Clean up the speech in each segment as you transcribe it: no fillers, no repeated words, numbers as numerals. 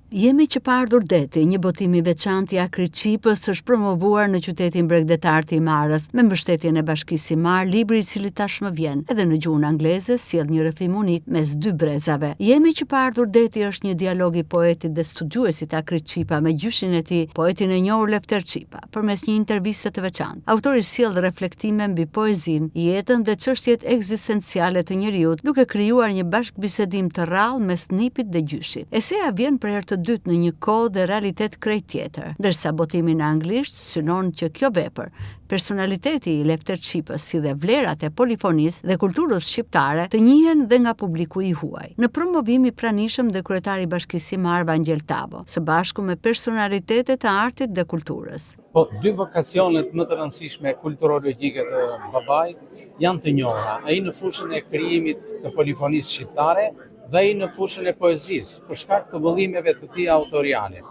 Jemi që pa ardhur deti, një botim i veçantë i Akrit Çipës është promovuar në qytetin bregdetar të Imarës me mbështetjen e Bashkisë Imar, libri i cili tashmë vjen edhe në gjuhën angleze sjell një rrëfim unik mes dy brezave. Jemi që pa ardhur deti është një dialog i poetit dhe studiuesit Akrit Çipa me gjyshin e tij, poetin e njohur Lefter Çipa, përmes një interviste të veçantë. Autori sjell reflektime mbi poezinë, jetën dhe çështjet ekzistenciale të njeriut, duke krijuar një bashkëbisedim të rrallë mes nipit dhe gjyshit. Eseja vjen për herë të dytë në një kohë dhe realitet krejt tjetër, ndërsa botimi në anglisht synon që kjo vepër, personaliteti i Lefter Çipës si dhe vlerat e polifonisë dhe kulturës shqiptare të njihen dhe nga publiku i huaj. Në promovim i pranishëm dhe kryetari i Bashkisë Imar Vangjel Tavo, së bashku me personalitete të artit dhe kulturës. Po, dy vokacionet më të rëndësishme kulturologjike të babait janë të njohura, ai në fushën e krijimit të polifonisë shqiptare dhe ai në fushën e poezisë, për shkak të vëllimeve të tij autoriale.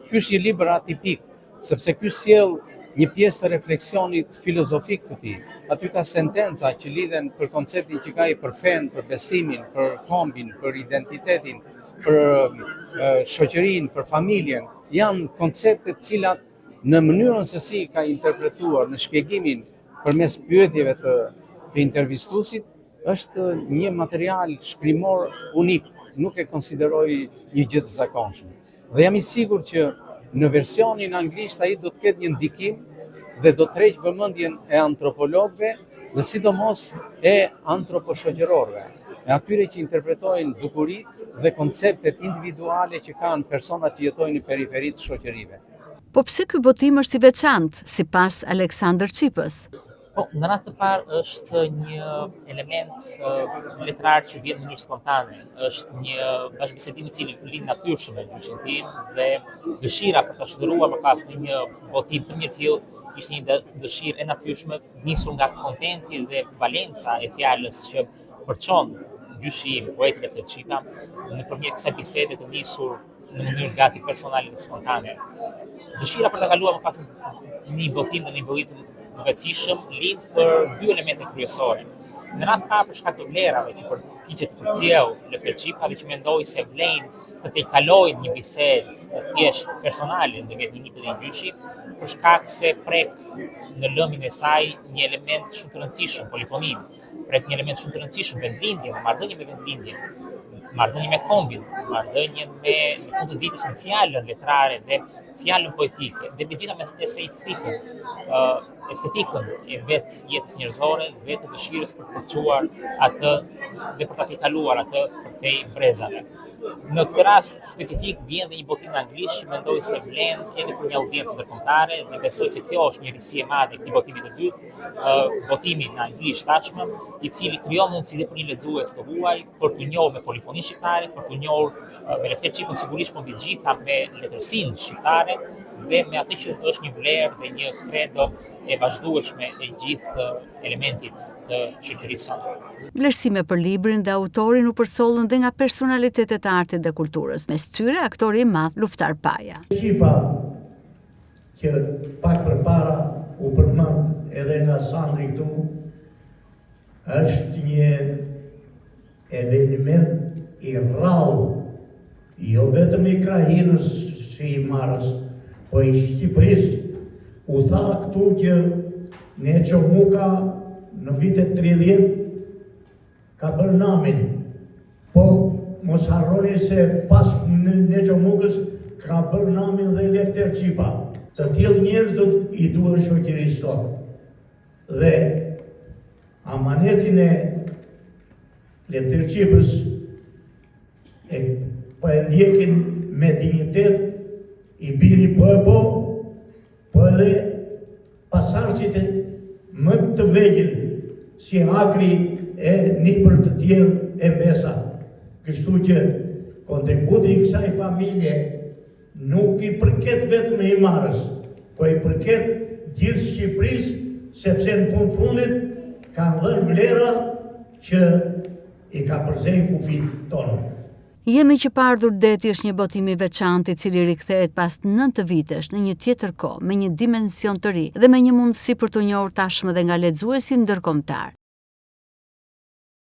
Ky është një libër atipik, sepse ky sjell një pjesë të refleksionit filozofik të tij. Aty ka sentenca që lidhen për konceptin që ka ai për fen, për besimin, për kombin, për identitetin, për shoqërinë, për familjen. Janë koncepte të cilat në mënyrën se si ka interpretuar në shpjegimin përmes pyetjeve të intervistuesit është një material shkrimor unik, nuk e konsideroj një gjë të zakonshme. Dhe jam i sigurt që në versionin anglisht ai do të ketë një ndikim dhe do të tërheq vëmendjen e antropologëve dhe sidomos e antroposhoqërorëve, e atyre që interpretojnë dukuritë dhe konceptet individuale që kanë personat që jetojnë në periferi të shoqërive. Po pse ky botim është i veçantë sipas Aleksandër Çipës? Po, në rast të parë është një element letrar që vjen në mënyrë spontane, është një bashkëbisedim i cili lind natyrshëm me gjyshin tim dhe dëshira për ta shndruar më pas në një botim të mirëfill ishte një dëshirë e natyrshme nisur nga kontenti dhe valenca e fjalës që përçon gjyshi im, poeti Lefter Çipa, nëpërmjet kësaj bisede të nisur në mënyrë gati personale dhe spontane. Dëshira për ta kaluar më pas në një botim dhe një vëllim të veçishëm lind për dy elemente kryesore. Në radhë parë për shkak të vlerave që përpiqet të përcjell Lefter Çipa dhe që mendoi se vlen të tejkalojnë një bisedë thjesht personale ndërmjet një nipi dhe një gjyshi, për shkak se prek në lëmin e saj një element shumë të rëndësishëm, polifoninë, prek një element shumë të rëndësishëm, vendlindjen, marrëdhënie me vendlindjen, marrëdhënie me kombin, marrëdhënien me në fund të ditës me fjalën letrare dhe fjalën poetike, dhe megjithatë me estetikën e vet jetës njerëzore dhe të dëshirës për të përçuar atë dhe për ta tejkaluar atë përtej brezave. Në këtë rast specifik vjen dhe një botim në anglisht që mendoj se vlen edhe për një audiencë ndërkombëtare dhe besoj se kjo është një risi e madhe e këtij botimi të dytë, botimi në anglisht tashmë, i cili krijon mundësi dhe për një lexues të huaj për të njohur me polifoninë shqiptare, për të njohur me Lefter Çipën sigurisht po mbi gjitha me letërsinë shqiptare dhe me atë që është një vlerë dhe një credo e vazhdueshme e gjithë elementit të shoqërisë sonë. Vlerësime për librin dhe autorin u përcollën dhe nga personalitetet e artit dhe kulturës, mes tyre aktori i madh Luftar Paja. Çipa, që pak përpara u përmend edhe nga Sandri këtu, është një eveniment i rrallë, jo vetëm i Krahinës si i Marës, po i Shqipërisë. U tha këtu që Neçomuka në vitet 30 ka bërë namin, po mos harroni se pas Neçomukës ka bërë namin dhe Lefter Çipa. Të tillë njerëz i duhen shoqërisë sot. Dhe amanetin e Lefter Çipës po e ndjekin me dinjitet i biri po edhe pasardhësit më të vegjël si Akri e nipër të tjerë e mbesa. Kështu që kontributi i kësaj familje nuk i përket vetëm Imarës, po i përket gjithë Shqipërisë, sepse në fund fundit kanë dhënë vlera që i ka përzejnë kufit tonë. Jemi që pa ardhur deti është një botim i veçantë i cili rikthehet pas 9 vitesh në një tjetër kohë me një dimension të ri dhe me një mundësi për të njohur tashmë dhe nga lexuesi ndërkombëtar.